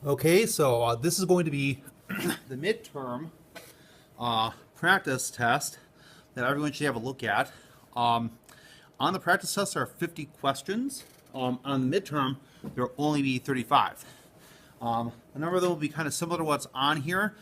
Okay, so this is going to be the midterm practice test that everyone should have a look at. On the practice test, there are 50 questions. On the midterm, there will only be 35. A number of them will be kind of similar to what's on here.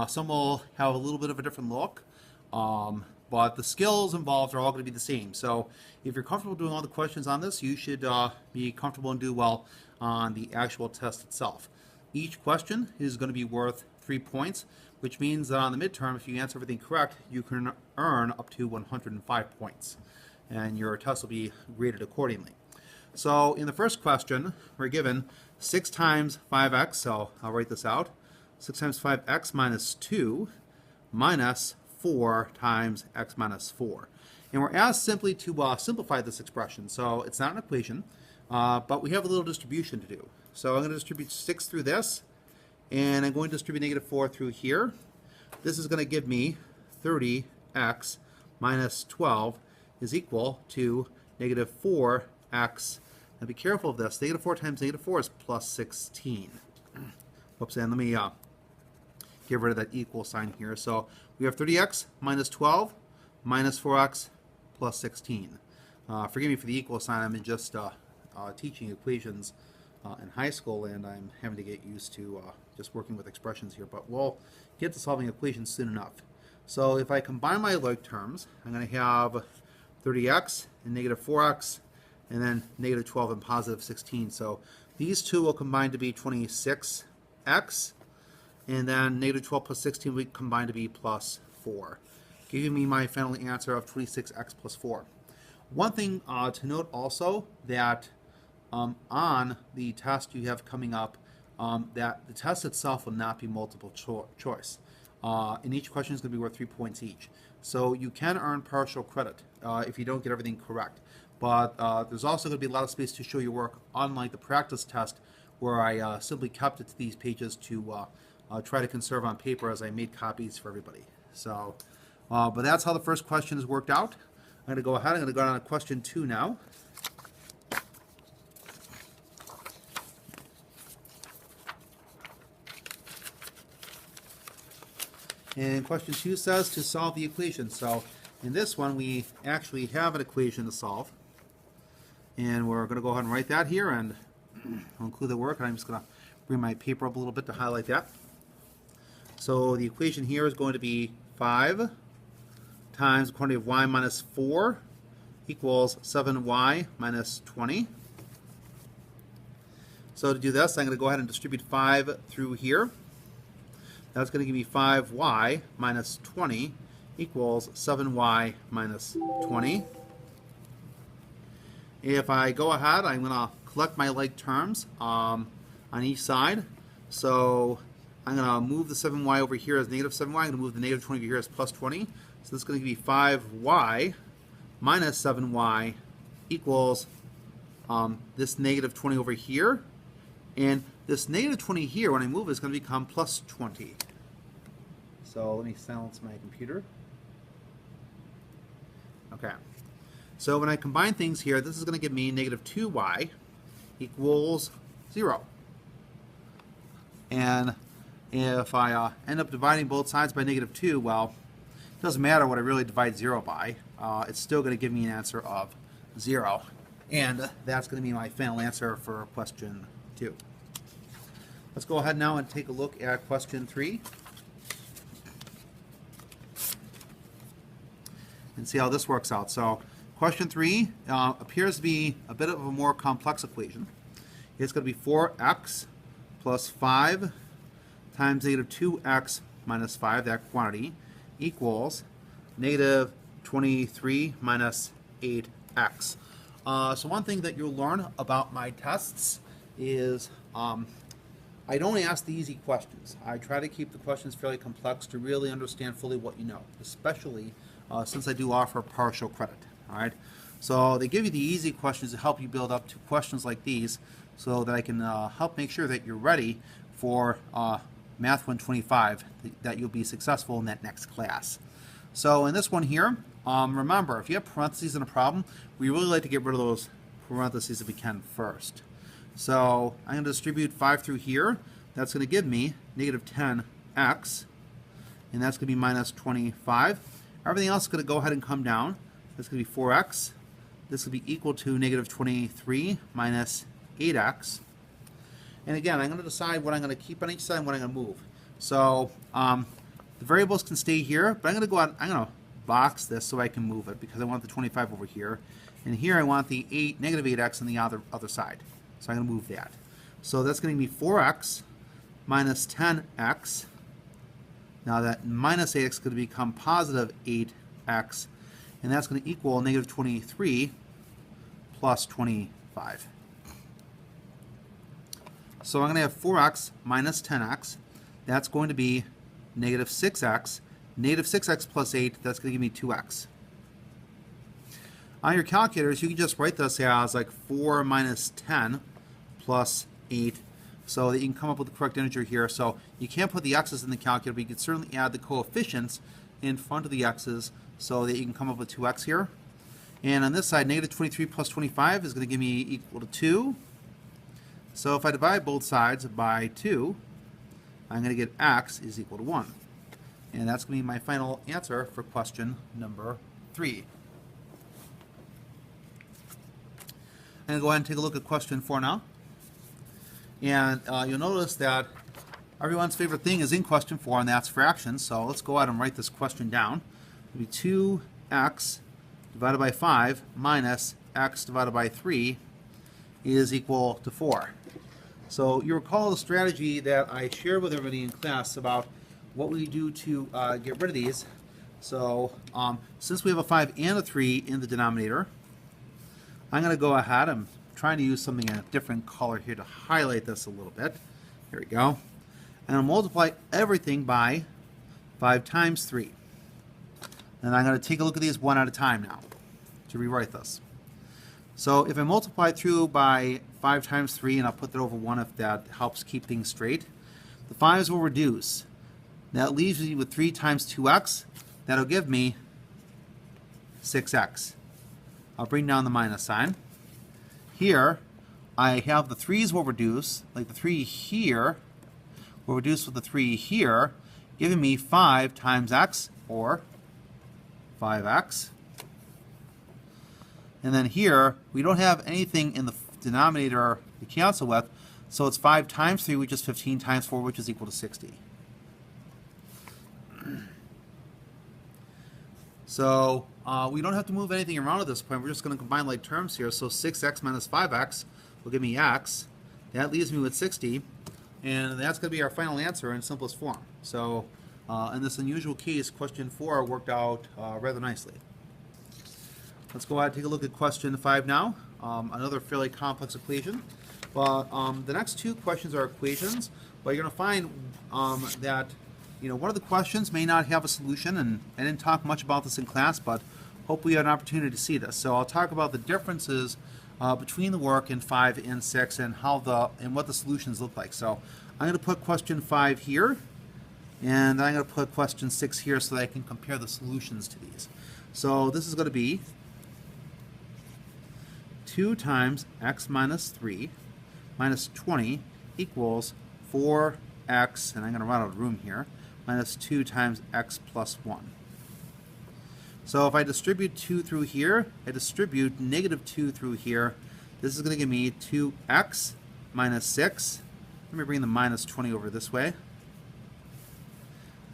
Some will have a little bit of a different look. But the skills involved are all going to be the same. So if you're comfortable doing all the questions on this, you should be comfortable and do well on the actual test itself. Each question is going to be worth 3 points, which means that on the midterm, if you answer everything correct, you can earn up to 105 points, and your test will be graded accordingly. So in the first question, we're given 6 times 5x, so I'll write this out, 6 times 5x minus 2 minus 4 times x minus 4. And we're asked simply to simplify this expression. So it's not an equation, but we have a little distribution to do. So I'm going to distribute 6 through this, and I'm going to distribute negative 4 through here. This is going to give me 30x minus 12 is equal to negative 4x. Now be careful of this. Negative 4 times negative 4 is plus 16. Whoops, and let me get rid of that equal sign here. So we have 30x minus 12 minus 4x plus 16. Forgive me for the equal sign. I'm just teaching equations in high school, and I'm having to get used to just working with expressions here. But we'll get to solving equations soon enough. So if I combine my like terms, I'm going to have 30x and negative 4x, and then negative 12 and positive 16. So these two will combine to be 26x, and then negative 12 plus 16 will combine to be plus 4, giving me my final answer of 26x plus 4. One thing to note also that on the test you have coming up, that the test itself will not be multiple choice. And each question is going to be worth 3 points each. So you can earn partial credit if you don't get everything correct. But there's also going to be a lot of space to show your work, unlike the practice test, where I simply kept it to these pages to try to conserve on paper as I made copies for everybody. So, but that's how the first question is worked out. I'm going to go ahead. I'm going to go on to question 2 now. And question 2 says to solve the equation. So in this one, we actually have an equation to solve. And we're going to go ahead and write that here, and I'll include the work. And I'm just going to bring my paper up a little bit to highlight that. So the equation here is going to be 5 times the quantity of y minus 4 equals 7y minus 20. So to do this, I'm going to go ahead and distribute 5 through here. That's going to give me 5y minus 20 equals 7y minus 20. If I go ahead, I'm going to collect my like terms on each side. So I'm going to move the 7y over here as negative 7y. I'm going to move the negative 20 over here as plus 20. So this is going to give me 5y minus 7y equals this negative 20 over here. And this negative 20 here, when I move it, is going to become plus 20. So let me silence my computer. Okay. So when I combine things here, this is going to give me negative 2y equals 0. And if I end up dividing both sides by negative 2, well, it doesn't matter what I really divide 0 by. It's still going to give me an answer of 0. And that's going to be my final answer for question 2. Let's go ahead now and take a look at question 3. And see how this works out. So question 3 appears to be a bit of a more complex equation. It's going to be 4x plus 5 times negative 2x minus 5, that quantity, equals negative 23 minus 8x. So one thing that you'll learn about my tests is I don't ask the easy questions. I try to keep the questions fairly complex to really understand fully what you know, especially since I do offer partial credit. All right. So they give you the easy questions to help you build up to questions like these, so that I can help make sure that you're ready for Math 125, that you'll be successful in that next class. So in this one here, remember, if you have parentheses in a problem, we really like to get rid of those parentheses if we can first. So I'm going to distribute 5 through here. that's going to give me negative 10x, and that's going to be minus 25. Everything else is going to go ahead and come down. That's going to be 4x. This will be equal to negative 23 minus 8x. And again, I'm going to decide what I'm going to keep on each side and what I'm going to move. So the variables can stay here, but I'm going to go out, I'm going to box this so I can move it because I want the 25 over here. And here I want the negative 8x on the other side. So I'm going to move that. So that's going to be 4x minus 10x. Now that minus 8x is going to become positive 8x. And that's going to equal negative 23 plus 25. So I'm going to have 4x minus 10x. That's going to be negative 6x. Negative 6x plus 8, that's going to give me 2x. On your calculators, you can just write this as like 4 minus 10 plus 8, so that you can come up with the correct integer here. So you can't put the x's in the calculator, but you can certainly add the coefficients in front of the x's so that you can come up with 2x here. And on this side, negative 23 plus 25 is going to give me equal to 2. So if I divide both sides by 2, I'm going to get x is equal to 1. And that's going to be my final answer for question number 3. I'm going to go ahead and take a look at question 4 now. And you'll notice that everyone's favorite thing is in question 4, and that's fractions. So let's go ahead and write this question down. It'll be 2x divided by 5 minus x divided by 3 is equal to 4. So you recall the strategy that I shared with everybody in class about what we do to get rid of these. So since we have a 5 and a 3 in the denominator, I'm going to go ahead. I'm trying to use something in a different color here to highlight this a little bit. Here we go. And I'll multiply everything by 5 times 3. And I'm going to take a look at these one at a time now to rewrite this. So if I multiply through by 5 times 3, and I'll put that over 1 if that helps keep things straight, the 5's will reduce. That leaves me with 3 times 2x. That'll give me 6x. I'll bring down the minus sign. Here, I have the 3's will reduce, like the 3 here will reduce with the 3 here, giving me 5 times x, or 5x. And then here, we don't have anything in the denominator to cancel with, so it's 5 times 3, which is 15, times 4, which is equal to 60. So we don't have to move anything around at this point. We're just going to combine like terms here. So 6x minus 5x will give me x. That leaves me with 60. And that's going to be our final answer in simplest form. So in this unusual case, question 4 worked out rather nicely. Let's go ahead and take a look at question 5 now. Another fairly complex equation. But the next 2 questions are equations. But you're going to find that one of the questions may not have a solution, and I didn't talk much about this in class, but hope we had an opportunity to see this. So I'll talk about the differences between the work in 5 and 6 and what the solutions look like. So I'm going to put question 5 here, and I'm going to put question 6 here so that I can compare the solutions to these. So this is going to be 2 times x minus 3 minus 20 equals 4x, and I'm going to run out of room here, minus 2 times x plus 1. So if I distribute 2 through here, I distribute negative 2 through here, this is going to give me 2x minus 6. Let me bring the minus 20 over this way.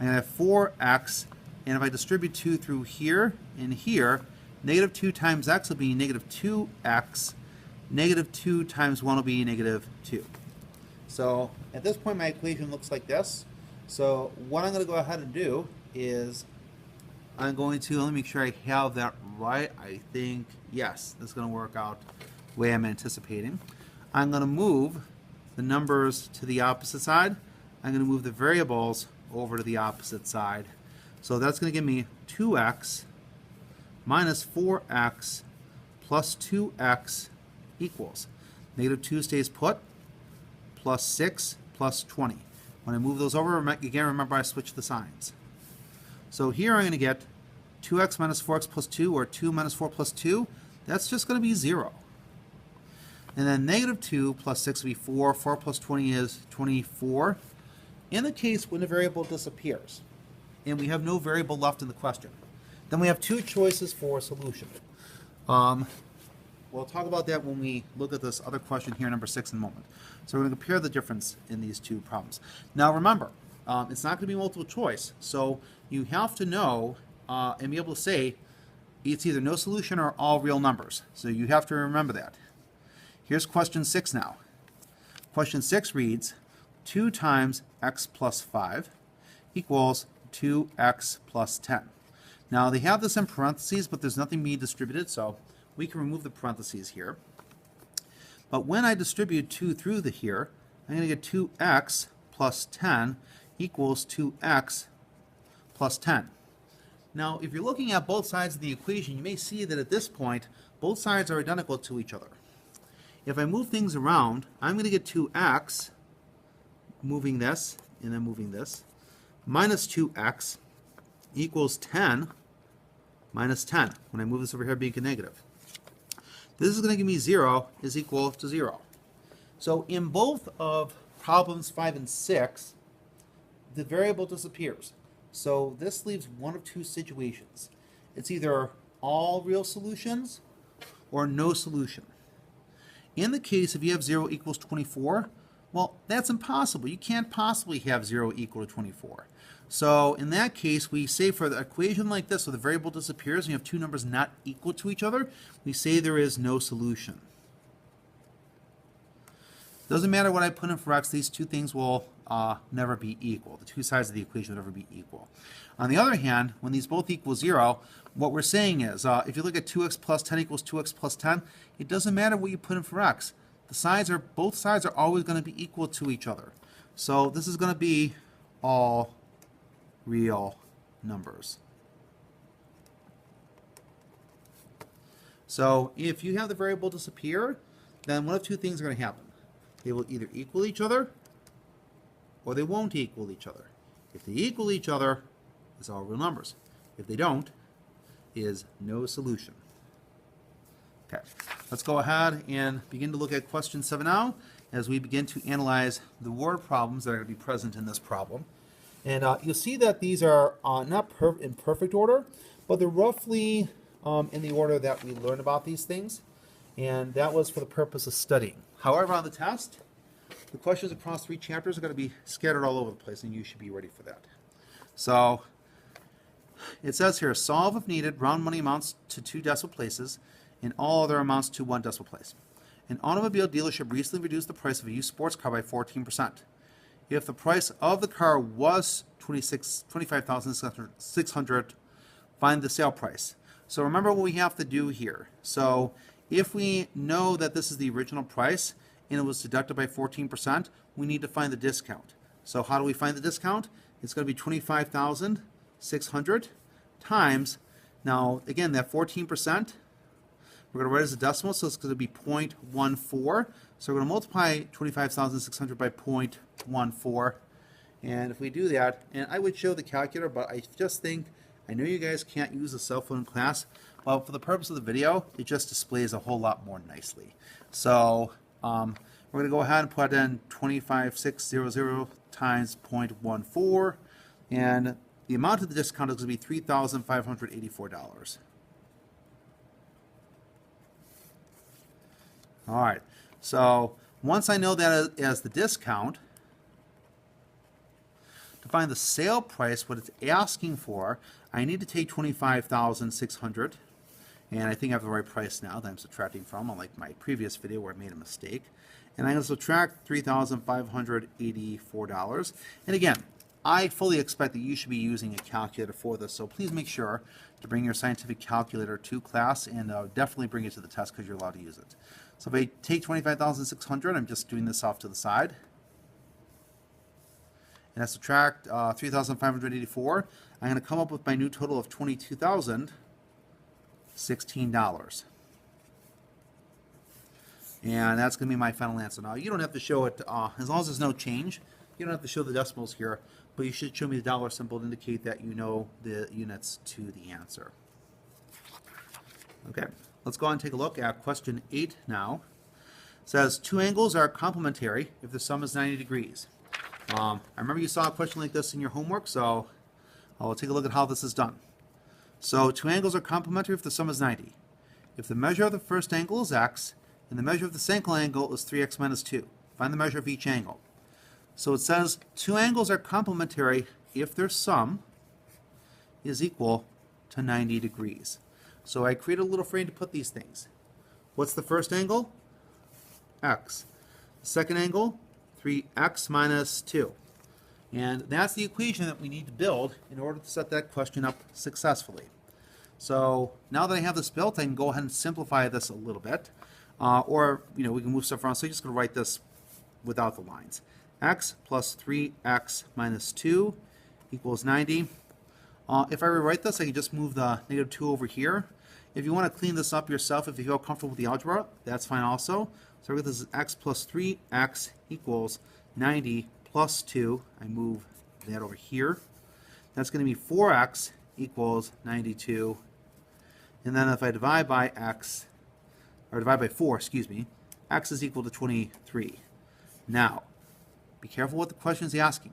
I'm going to have 4x, and if I distribute 2 through here and here, negative 2 times x will be negative 2x. Negative 2 times 1 will be negative 2. So at this point, my equation looks like this. So what I'm going to go ahead and do is I'm going to, let me make sure I have that right. I think, yes, this is going to work out the way I'm anticipating. I'm going to move the numbers to the opposite side. I'm going to move the variables over to the opposite side. So that's going to give me 2x minus 4x plus 2x equals negative 2 stays put, plus 6 plus 20. When I move those over, again, remember I switch the signs. So here I'm going to get 2x minus 4x plus 2, or 2 minus 4 plus 2. That's just going to be 0. And then negative 2 plus 6 will be 4. 4 plus 20 is 24. In the case when the variable disappears, and we have no variable left in the question, then we have two choices for a solution. We'll talk about that when we look at this other question here, number 6, in a moment. So we're going to compare the difference in these two problems. Now remember, it's not going to be multiple choice, so you have to know and be able to say it's either no solution or all real numbers. So you have to remember that. Here's question 6 now. Question 6 reads, 2 times x plus 5 equals 2x plus 10. Now they have this in parentheses, but there's nothing being distributed, so we can remove the parentheses here. But when I distribute 2 through here, I'm going to get 2x plus 10 equals 2x plus 10. Now, if you're looking at both sides of the equation, you may see that at this point, both sides are identical to each other. If I move things around, I'm going to get 2x, moving this, and then moving this, minus 2x equals 10 minus 10. When I move this over here, being a negative. This is going to give me 0 is equal to 0. So in both of problems 5 and 6, the variable disappears. So this leaves one of two situations. It's either all real solutions or no solution. In the case if you have 0 equals 24, well, that's impossible. You can't possibly have 0 equal to 24. So in that case, we say for the equation like this, where the variable disappears and you have two numbers not equal to each other, we say there is no solution. Doesn't matter what I put in for x, these two things will never be equal. The two sides of the equation will never be equal. On the other hand, when these both equal 0, what we're saying is, if you look at 2x plus 10 equals 2x plus 10, it doesn't matter what you put in for x. Both sides are always going to be equal to each other. So this is going to be all real numbers. So if you have the variable disappear, then one of two things are going to happen. They will either equal each other or they won't equal each other. If they equal each other, it's all real numbers. If they don't, is no solution. Okay, let's go ahead and begin to look at question 7 now as we begin to analyze the word problems that are going to be present in this problem. And you'll see that these are not in perfect order, but they're roughly in the order that we learned about these things. And that was for the purpose of studying. However, on the test, the questions across 3 chapters are going to be scattered all over the place, and you should be ready for that. So it says here, solve if needed, round money amounts to 2 decimal places, and all other amounts to 1 decimal place. An automobile dealership recently reduced the price of a used sports car by 14%. If the price of the car was $25,600, find the sale price. So remember what we have to do here. So if we know that this is the original price and it was deducted by 14%, we need to find the discount. So how do we find the discount? It's going to be $25,600 times, now again, that 14%, we're going to write it as a decimal, so it's going to be 0.14. So we're going to multiply 25,600 by 0.14. And if we do that, and I would show the calculator, but I just think, I know you guys can't use a cell phone in class, well, for the purpose of the video, it just displays a whole lot more nicely. So we're going to go ahead and put in 25,600 times 0.14, and the amount of the discount is going to be $3,584. All right, so once I know that as the discount, to find the sale price, what it's asking for, I need to take 25,600, and I think I have the right price now that I'm subtracting from, unlike my previous video where I made a mistake. And I'm going to subtract $3,584. And again, I fully expect that you should be using a calculator for this, so please make sure to bring your scientific calculator to class, and definitely bring it to the test because you're allowed to use it. So if I take 25,600, I'm just doing this off to the side, and I subtract 3,584, I'm going to come up with my new total of $22,016. And that's going to be my final answer. Now, you don't have to show it, as long as there's no change, you don't have to show the decimals here, but you should show me the dollar symbol to indicate that you know the units to the answer. Okay, let's go on and take a look at question 8 now. says two angles are complementary if the sum is 90 degrees. I remember you saw a question like this in your homework, so I'll take a look at how this is done. So two angles are complementary if the sum is 90. If the measure of the first angle is x, and the measure of the second angle is 3x minus 2. Find the measure of each angle. So it says two angles are complementary if their sum is equal to 90 degrees. So I create a little frame to put these things. What's the first angle? X. The second angle? 3x minus 2. And that's the equation that we need to build in order to set that question up successfully. So now that I have this built, I can go ahead and simplify this a little bit. Or, we can move stuff around. So I'm just going to write this without the lines. X plus 3x minus 2 equals 90. If I rewrite this, I can just move the negative 2 over here. If you want to clean this up yourself, if you feel comfortable with the algebra, that's fine also. So this is x plus 3x equals 90 plus 2. I move that over here. That's going to be 4x equals 92. And then if I divide by x, or divide by 4, excuse me, x is equal to 23. Now, be careful what the question is asking.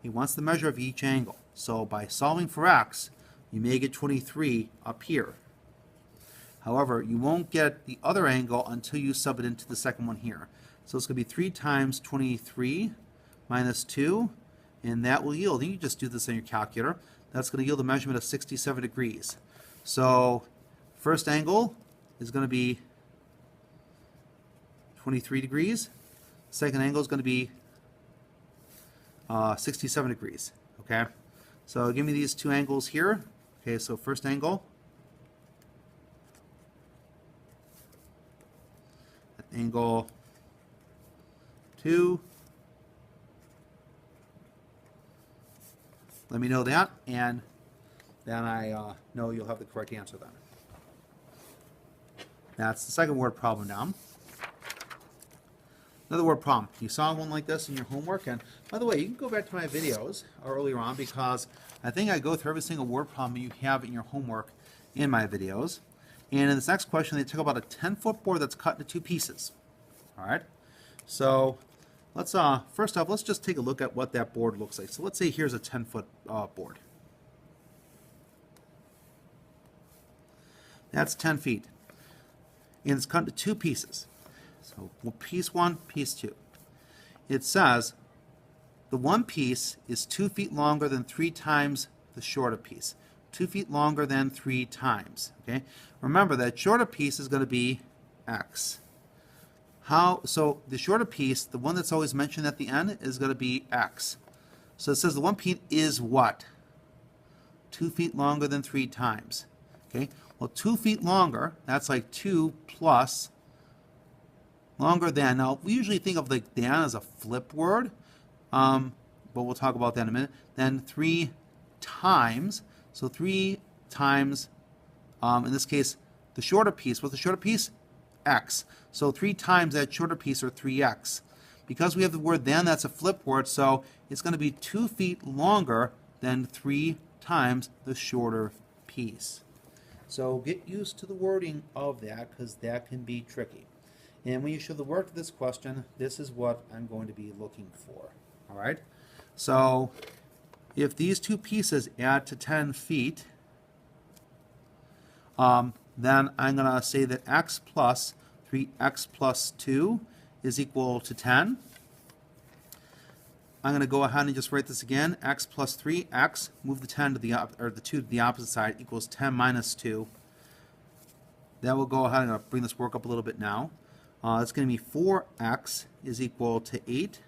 He wants the measure of each angle. So by solving for x, you may get 23 up here. However, you won't get the other angle until you sub it into the second one here. So it's going to be 3 times 23 minus 2, and that will yield, and you just do this on your calculator, that's going to yield a measurement of 67 degrees. So first angle is going to be 23 degrees. Second angle is going to be 67 degrees. Okay, so give me these two angles here. Okay, so first angle, angle 2. Let me know that, and then I know you'll have the correct answer then. That's the second word problem down. Another word problem. You saw one like this in your homework, and by the way, you can go back to my videos earlier on because I think I go through every single word problem you have in your homework in my videos. And in this next question, they talk about a 10-foot board that's cut into 2 pieces. All right. So let's first off, let's just take a look at what that board looks like. So let's say here's a 10-foot board. That's 10 feet. And it's cut into 2 pieces. So piece 1, piece 2. It says the one piece is 2 feet longer than 3 times the shorter piece. 2 feet longer than 3 times. Okay. Remember that shorter piece is going to be x. So the shorter piece, the one that's always mentioned at the end, is going to be x. So it says the one piece is what? 2 feet longer than 3 times. Okay. Well, 2 feet longer, that's like 2 plus longer than. Now, we usually think of like than as a flip word, but we'll talk about that in a minute. Then 3 times. So 3 times, in this case, the shorter piece. What's the shorter piece? X. So 3 times that shorter piece, or 3x. Because we have the word then, that's a flip word, so it's going to be 2 feet longer than 3 times the shorter piece. So get used to the wording of that, because that can be tricky. And when you show the work to this question, this is what I'm going to be looking for. All right? So if these 2 pieces add to 10 feet, then I'm going to say that x plus 3x plus 2 is equal to 10. I'm going to go ahead and just write this again. X plus 3x, move the 10 to the 2 to the opposite side, equals 10 minus 2. That will go ahead and bring this work up a little bit now. It's going to be 4x is equal to 8.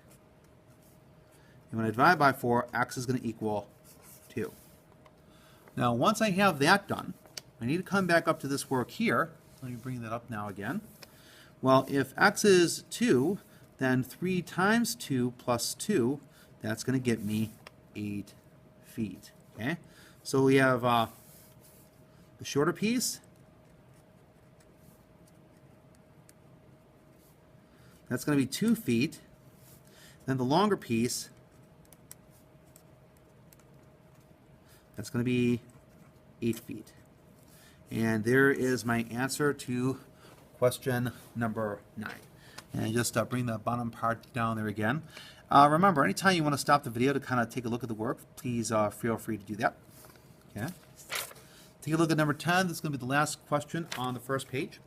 And when I divide by 4, x is going to equal 2. Now, once I have that done, I need to come back up to this work here. Let me bring that up now again. Well, if x is 2, then 3 times 2 plus 2, that's going to get me 8 feet. Okay? So we have the shorter piece. That's going to be 2 feet. Then the longer piece, that's going to be 8 feet. And there is my answer to question number 9. And just bring the bottom part down there again. Remember, anytime you want to stop the video to kind of take a look at the work, please feel free to do that. Okay. Take a look at number 10. This is going to be the last question on the first page.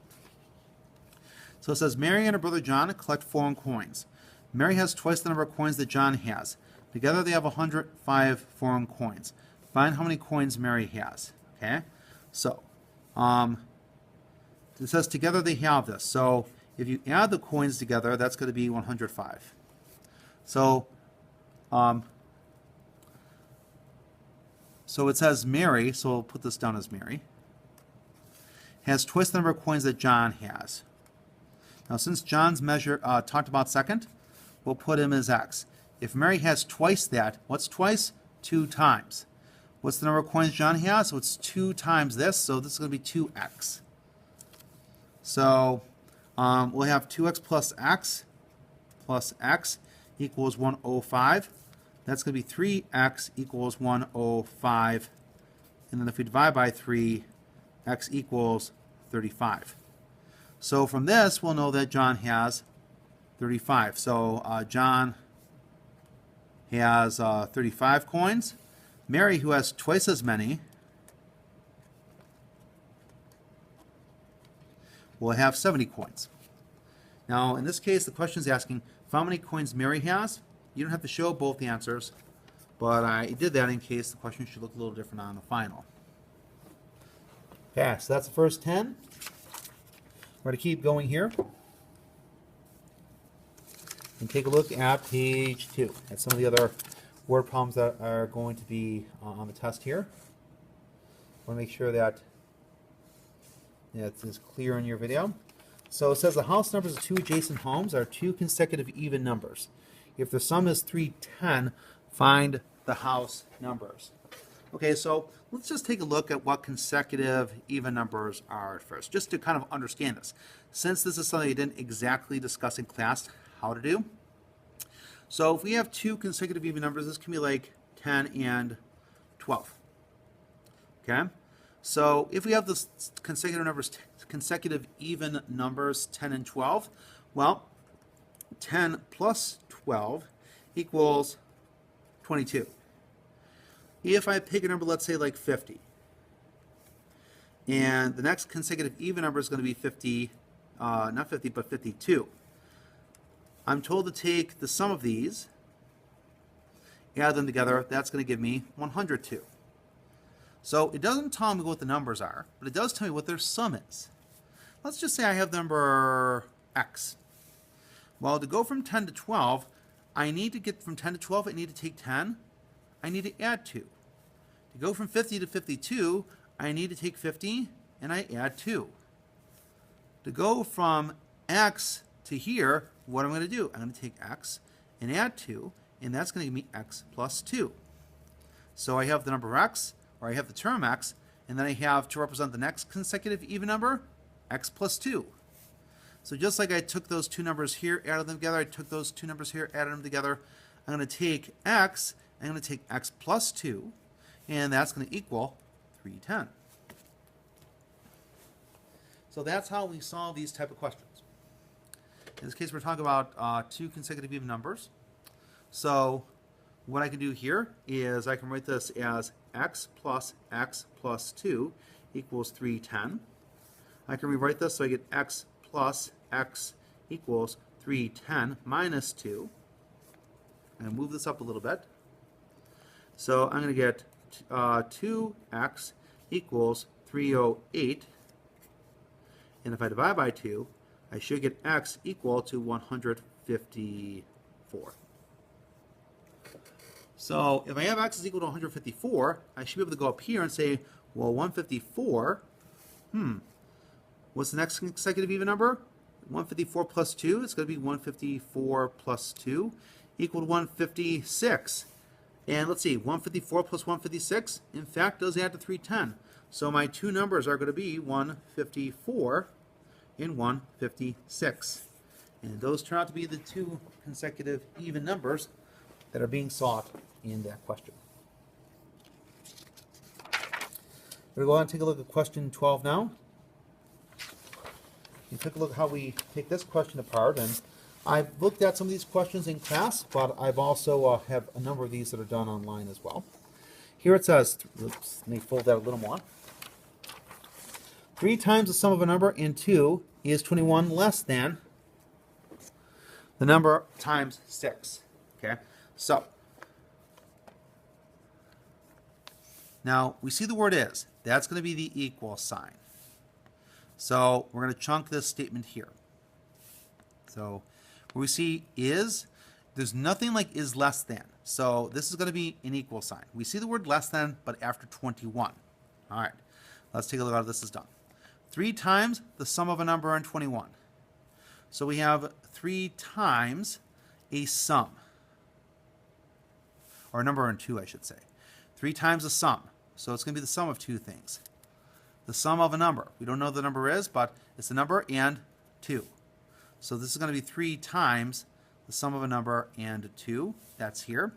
So it says, Mary and her brother John collect foreign coins. Mary has twice the number of coins that John has. Together they have 105 foreign coins. Find how many coins Mary has. Okay. So it says together they have this. So if you add the coins together, that's going to be 105. So it says Mary, so we'll put this down as Mary, has twice the number of coins that John has. Now, since John's measure talked about second, we'll put him as X. If Mary has twice that, what's twice? 2 times. What's the number of coins John has? So it's 2 times this, so this is going to be 2x. So we'll have 2x plus x equals 105. That's going to be 3x equals 105. And then if we divide by 3, x equals 35. So from this, we'll know that John has 35. So John has 35 coins. Mary, who has twice as many, will have 70 coins. Now, in this case, the question is asking how many coins Mary has. You don't have to show both the answers, but I did that in case the question should look a little different on the final. Okay, so that's the first 10. We're going to keep going here and take a look at page 2 at some of the other word problems that are going to be on the test here. I want to make sure that it's clear in your video. So it says the house numbers of 2 adjacent homes are 2 consecutive even numbers. If the sum is 310, find the house numbers. Okay, so let's just take a look at what consecutive even numbers are at first, just to kind of understand this. Since this is something you didn't exactly discuss in class how to do. So if we have 2 consecutive even numbers, this can be like 10 and 12. Okay? So if we have this consecutive even numbers 10 and 12, well, 10 plus 12 equals 22. If I pick a number, let's say like 50, and the next consecutive even number is going to be 50, not 50, but 52. I'm told to take the sum of these, add them together, that's going to give me 102. So it doesn't tell me what the numbers are, but it does tell me what their sum is. Let's just say I have the number x. Well, to go from 10 to 12, I need to get from 10 to 12, I need to take 10, I need to add 2. To go from 50 to 52, I need to take 50, and I add 2. To go from x to here, what I'm going to do? I'm going to take x and add 2, and that's going to give me x plus 2. So I have the number x, or I have the term x, and then I have to represent the next consecutive even number, x plus 2. So just like I took those 2 numbers here, added them together, I took those 2 numbers here, added them together, I'm going to take x, I'm going to take x plus 2, and that's going to equal 310. So that's how we solve these type of questions. In this case, we're talking about 2 consecutive even numbers. So what I can do here is I can write this as x plus 2 equals 310. I can rewrite this so I get x plus x equals 310 minus 2. I'm going to move this up a little bit. So I'm going to get 2x equals 308. And if I divide by 2, I should get x equal to 154. So if I have x is equal to 154, I should be able to go up here and say, well, 154, what's the next consecutive even number? 154 plus 2, it's going to be 154 plus 2 equal to 156. And let's see, 154 plus 156, in fact, does add to 310. So my 2 numbers are going to be 154 and 156. And those turn out to be the 2 consecutive even numbers that are being sought in that question. We're going to go on and take a look at question 12 now. You take a look at how we take this question apart and I've looked at some of these questions in class, but I've also have a number of these that are done online as well. Here it says, oops, let me fold that a little more. 3 times the sum of a number and 2 is 21 less than the number times 6. Okay, so now we see the word is. That's going to be the equal sign. So we're going to chunk this statement here. So where we see is, there's nothing like is less than. So this is going to be an equal sign. We see the word less than, but after 21. All right, let's take a look at how this is done. 3 times the sum of a number and 21. So we have 3 times a sum, or a number and 2, I should say. 3 times a sum. So it's going to be the sum of 2 things. The sum of a number. We don't know what the number is, but it's a number and 2. So this is going to be 3 times the sum of a number and 2. That's here.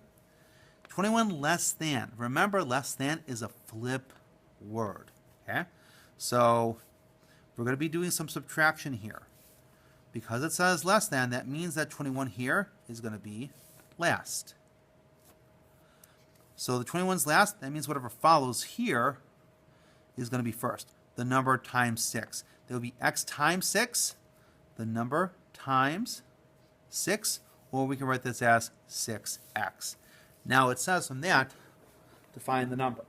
21 less than. Remember, less than is a flip word. Okay? So we're going to be doing some subtraction here. Because it says less than, that means that 21 here is going to be last. So the 21's last, that means whatever follows here is going to be first. The number times 6. There will be x times 6, the number times 6, or we can write this as 6x. Now it says from that to find the number.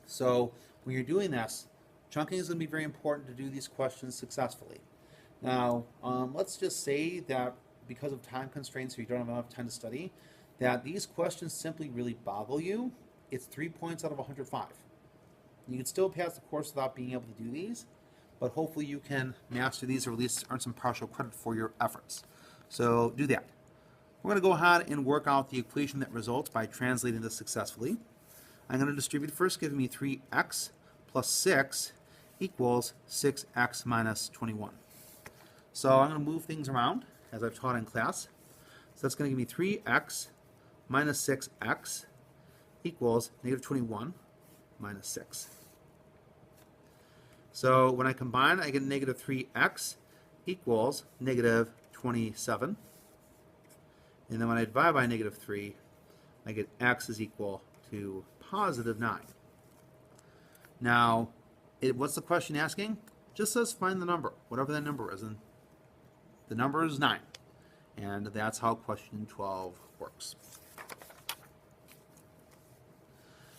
So when you're doing this, chunking is going to be very important to do these questions successfully. Now, let's just say that because of time constraints or you don't have enough time to study, that these questions simply really boggle you. It's 3 points out of 105. You can still pass the course without being able to do these, but hopefully you can master these or at least earn some partial credit for your efforts. So do that. We're going to go ahead and work out the equation that results by translating this successfully. I'm going to distribute first, giving me 3x plus 6 equals 6x minus 21. So I'm going to move things around as I've taught in class. So that's going to give me 3x minus 6x equals negative 21 minus 6. So when I combine, I get negative 3x equals negative 27. And then when I divide by negative 3, I get x is equal to positive 9. Now, what's the question asking? Just says find the number, whatever that number is. And the number is 9. And that's how question 12 works.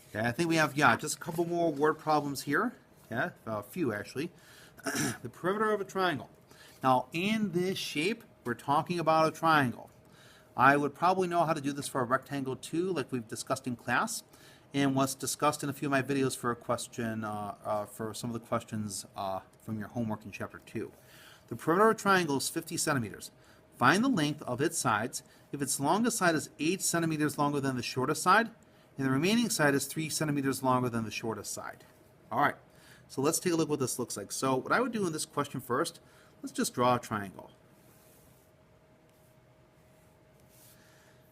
Okay, I think we have, just a couple more word problems here. Yeah, a few actually. The perimeter of a triangle. Now, in this shape, we're talking about a triangle. I would probably know how to do this for a rectangle too, like we've discussed in class, and what's discussed in a few of my videos for a question, for some of the questions from your homework in Chapter 2. The perimeter of a triangle is 50 centimeters. Find the length of its sides if its longest side is 8 centimeters longer than the shortest side, and the remaining side is 3 centimeters longer than the shortest side. All right, so let's take a look at what this looks like. So what I would do in this question first, let's just draw a triangle.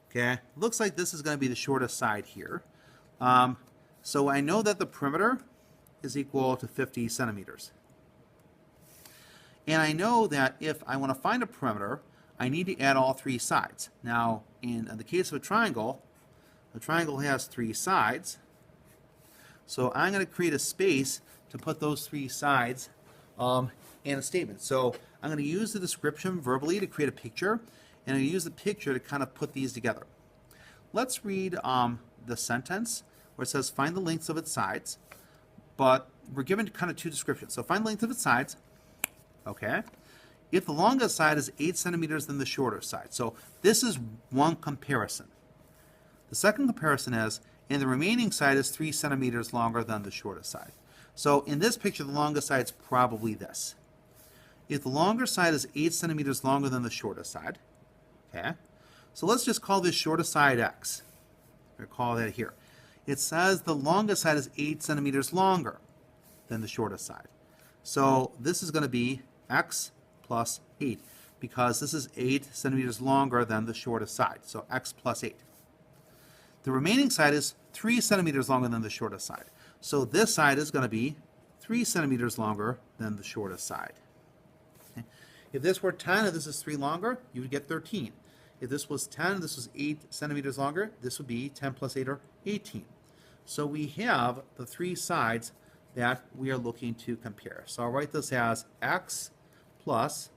Okay, looks like this is going to be the shortest side here. So I know that the perimeter is equal to 50 centimeters. And I know that if I want to find a perimeter, I need to add all 3 sides. Now, in the case of a triangle has 3 sides. So I'm going to create a space to put those 3 sides in a statement. So I'm going to use the description verbally to create a picture, and I use the picture to kind of put these together. Let's read the sentence where it says find the lengths of its sides, but we're given kind of 2 descriptions. So find the length of its sides, okay? If the longest side is 8 centimeters than the shorter side. So this is one comparison. The second comparison is, and the remaining side is 3 centimeters longer than the shortest side. So in this picture, the longest side is probably this. If the longer side is 8 centimeters longer than the shortest side, okay, so let's just call this shortest side x. We'll call that here. It says the longest side is 8 centimeters longer than the shortest side. So this is going to be x plus 8, because this is 8 centimeters longer than the shortest side. So x plus 8. The remaining side is 3 centimeters longer than the shortest side. So this side is going to be 3 centimeters longer than the shortest side. Okay. If this were 10 and this is 3 longer, you would get 13. If this was 10 and this was 8 centimeters longer, this would be 10 plus 8 or 18. So we have the 3 sides that we are looking to compare. So I'll write this as x plus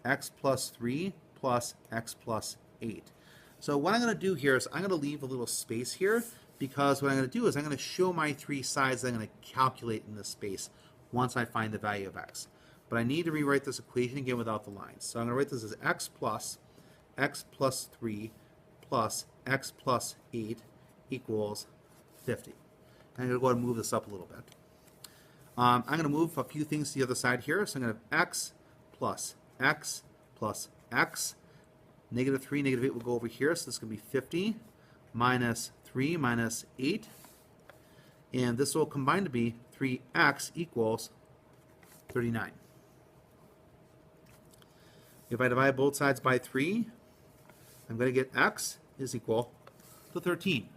3 plus x plus 8. So what I'm going to do here is I'm going to leave a little space here, because what I'm going to do is I'm going to show my 3 sides that I'm going to calculate in this space once I find the value of x. But I need to rewrite this equation again without the lines. So I'm going to write this as x plus 3 plus x plus 8 equals 50. I'm going to go ahead and move this up a little bit. I'm going to move a few things to the other side here. So I'm going to have x plus x. Negative 3, negative 8 will go over here. So this is going to be 50 minus 3 minus 8. And this will combine to be 3x equals 39. If I divide both sides by 3, I'm going to get x is equal to 13.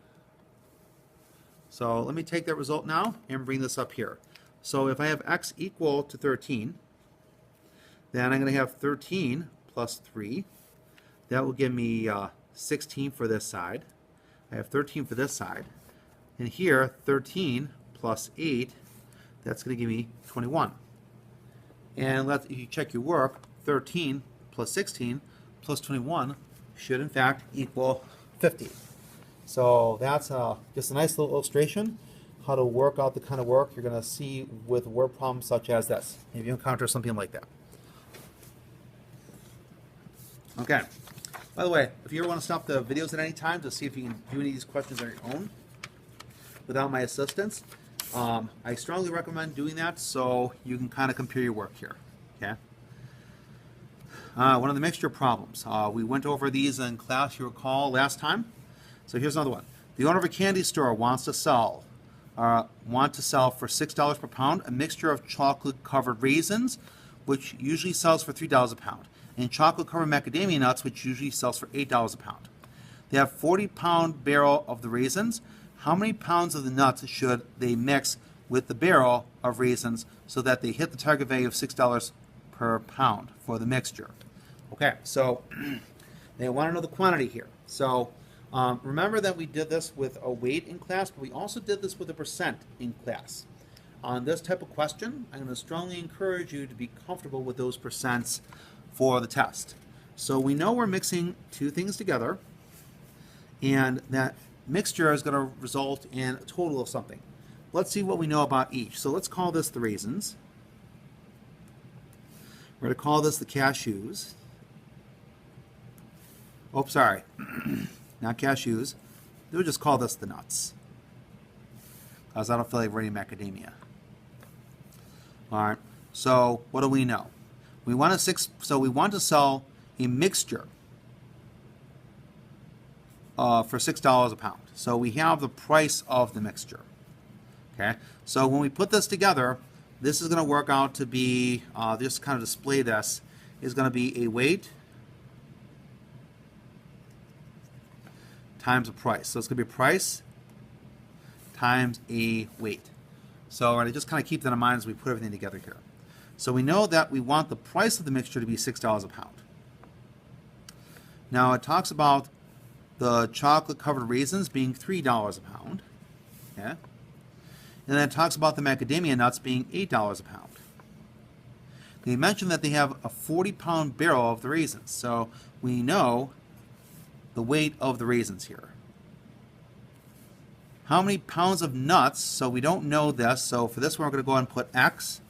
So let me take that result now and bring this up here. So if I have x equal to 13, then I'm going to have 13 plus 3. That will give me 16 for this side. I have 13 for this side. And here, 13 plus 8, that's going to give me 21. And if you check your work, 13 plus 16 plus 21 should in fact equal 50. So that's just a nice little illustration how to work out the kind of work you're going to see with word problems such as this, if you encounter something like that. Okay. By the way, if you ever want to stop the videos at any time to see if you can do any of these questions on your own without my assistance, I strongly recommend doing that so you can kind of compare your work here. Okay. One of the mixture problems. We went over these in class, you recall, last time. So here's another one. The owner of a candy store wants to sell for $6 per pound a mixture of chocolate-covered raisins, which usually sells for $3 a pound, and chocolate-covered macadamia nuts, which usually sells for $8 a pound. They have 40-pound barrel of the raisins. How many pounds of the nuts should they mix with the barrel of raisins so that they hit the target value of $6 per pound for the mixture? Okay, so they want to know the quantity here. So remember that we did this with a weight in class, but we also did this with a percent in class. On this type of question, I'm going to strongly encourage you to be comfortable with those percents for the test. So we know we're mixing 2 things together, and that mixture is going to result in a total of something. Let's see what we know about each. So let's call this the raisins. We're going to call this the cashews. Oh, sorry, not cashews. We'll just call this the nuts, because I don't feel like writing macadamia. All right. So what do we know? We want to sell a mixture for $6 a pound. So we have the price of the mixture. Okay. So when we put this together, this is going to work out to be just kind of display this is going to be a weight times a price. So it's going to be a price times a weight. So we're going to just kind of keep that in mind as we put everything together here. So we know that we want the price of the mixture to be $6 a pound. Now it talks about the chocolate-covered raisins being $3 a pound. Okay? And then it talks about the macadamia nuts being $8 a pound. They mentioned that they have a 40-pound barrel of the raisins. So we know the weight of the raisins here. How many pounds of nuts? So we don't know this. So for this one, we're going to go ahead and put X.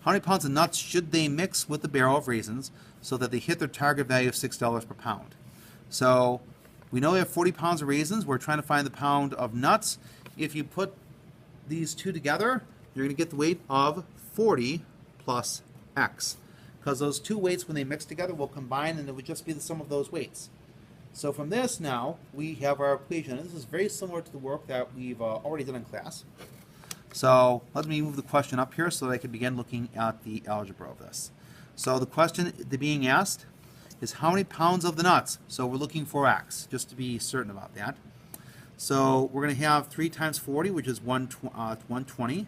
How many pounds of nuts should they mix with the barrel of raisins so that they hit their target value of $6 per pound? So we know we have 40 pounds of raisins. We're trying to find the pound of nuts. If you put these 2 together, you're going to get the weight of 40 plus X, because those 2 weights, when they mix together, will combine, and it would just be the sum of those weights. So from this now, we have our equation. And this is very similar to the work that we've already done in class. So let me move the question up here so that I can begin looking at the algebra of this. So the question being asked is how many pounds of the nuts? So we're looking for X, just to be certain about that. So we're going to have 3 times 40, which is 120,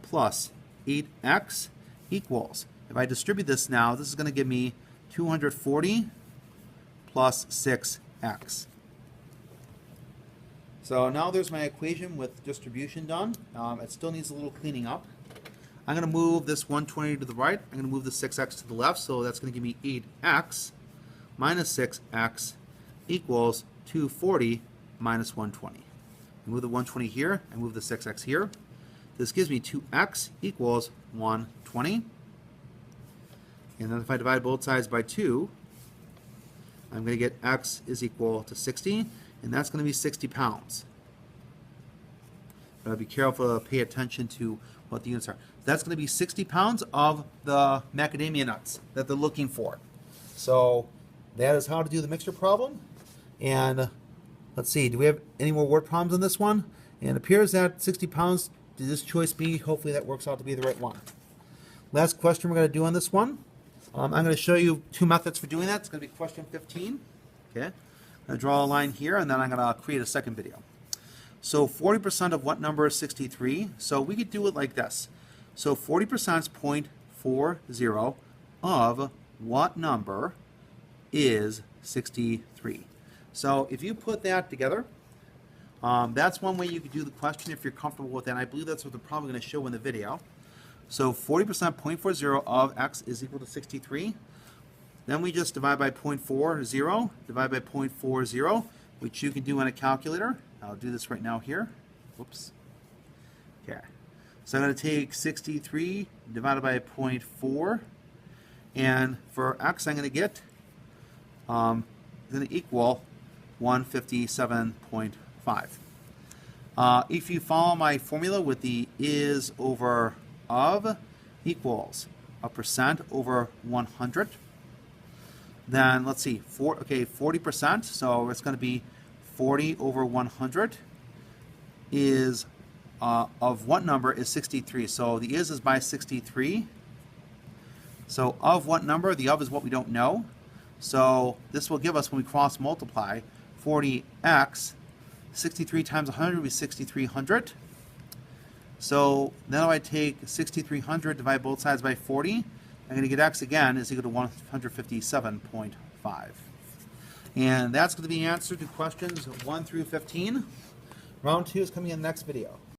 plus 8X equals If I distribute this now, this is going to give me 240 plus 6x. So now there's my equation with distribution done. It still needs a little cleaning up. I'm going to move this 120 to the right. I'm going to move the 6x to the left, so that's going to give me 8x minus 6x equals 240 minus 120. I move the 120 here, I move the 6x here. This gives me 2x equals 120. And then if I divide both sides by 2, I'm going to get x is equal to 60, and that's going to be 60 pounds. But I'll be careful to pay attention to what the units are. That's going to be 60 pounds of the macadamia nuts that they're looking for. So that is how to do the mixture problem. And let's see, do we have any more word problems on this one? And it appears that 60 pounds, did this choice B? Hopefully that works out to be the right one. Last question we're going to do on this one. I'm going to show you two methods for doing that. It's going to be question 15. Okay, I'm going to draw a line here, and then I'm going to create a second video. So 40% of what number is 63? So we could do it like this. So 40% is 0.40 of what number is 63? So if you put that together, that's one way you could do the question if you're comfortable with that. And I believe that's what they're probably going to show in the video. So 40% 0.40 of x is equal to 63. Then we just divide by 0.40, divide by 0.40, which you can do on a calculator. I'll do this right now here. Whoops. Okay. So I'm going to take 63 divided by 0.4. And for x, I'm going to get going to equal 157.5. If you follow my formula with the is over of equals a percent over 100, then let's see, 40%, so it's going to be 40 over 100 is of what number is 63? So the is by 63. So of what number? The of is what we don't know. So this will give us, when we cross multiply, 40x, 63 times 100 would be 6,300. So now I take 6,300, divide both sides by 40. I'm going to get x again is equal to 157.5. And that's going to be the answer to questions 1 through 15. Round 2 is coming in the next video.